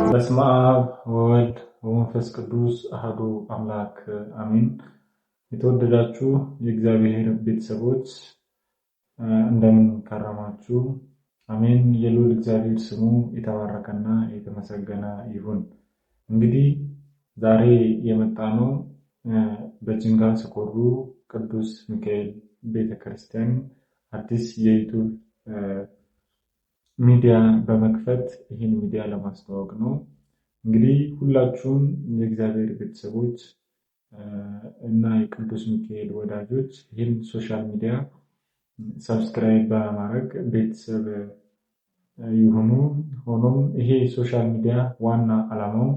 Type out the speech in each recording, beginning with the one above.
በስመ አብ ወወልድ ወመንፈስ ቅዱስ አሐዱ አምላክ አሜን። የተወደዳችሁ የእግዚአብሔር ቤተሰቦች እንደምን ከረማችሁ? አሜን። የልዑል እግዚአብሔር ስሙ የተባረከና የተመሰገነ ይሁን። እንግዲህ ዛሬ የመጣነው በጅንጋ ሰኮሩ ቅዱስ ሚካኤል ቤተክርስቲያን አዲስ የዩቱብ ሚዲያ በመክፈት ይህን ሚዲያ ለማስተዋወቅ ነው። እንግዲህ ሁላችሁም የእግዚአብሔር ቤተሰቦች እና የቅዱስ ሚካኤል ወዳጆች ይህን ሶሻል ሚዲያ ሰብስክራይብ በማድረግ ቤተሰብ ይሁኑ። ሆኖም ይሄ ሶሻል ሚዲያ ዋና ዓላማው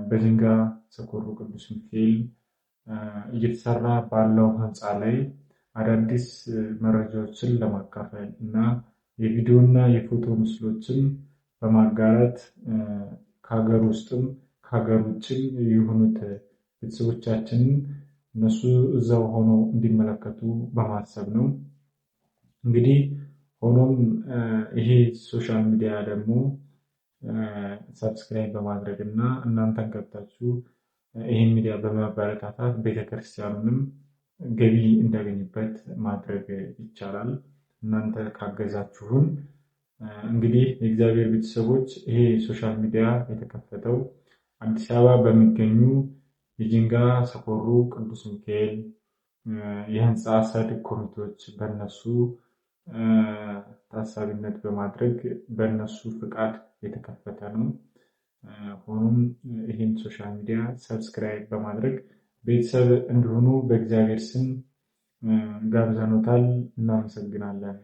በጅንጋ ሰኮሩ ቅዱስ ሚካኤል እየተሰራ ባለው ህንፃ ላይ አዳዲስ መረጃዎችን ለማካፈል እና የቪዲዮ እና የፎቶ ምስሎችን በማጋራት ከሀገር ውስጥም ከሀገር ውጭም የሆኑት ቤተሰቦቻችንን እነሱ እዛው ሆነው እንዲመለከቱ በማሰብ ነው። እንግዲህ ሆኖም ይሄ ሶሻል ሚዲያ ደግሞ ሰብስክራይብ በማድረግ እና እናንተን ገብታችሁ ይህን ሚዲያ በማበረታታት ቤተክርስቲያኑንም ገቢ እንዲያገኝበት ማድረግ ይቻላል። እናንተ ካገዛችሁን እንግዲህ የእግዚአብሔር ቤተሰቦች ይሄ ሶሻል ሚዲያ የተከፈተው አዲስ አበባ በሚገኙ የጅንጋ ሰኮሩ ቅዱስ ሚካኤል የህንፃ ሰድ ኮሚቴዎች በእነሱ ታሳቢነት በማድረግ በእነሱ ፍቃድ የተከፈተ ነው። ሆኖም ይህን ሶሻል ሚዲያ ሰብስክራይብ በማድረግ ቤተሰብ እንዲሆኑ በእግዚአብሔር ስም ጋብዘኖታል። እናመሰግናለን።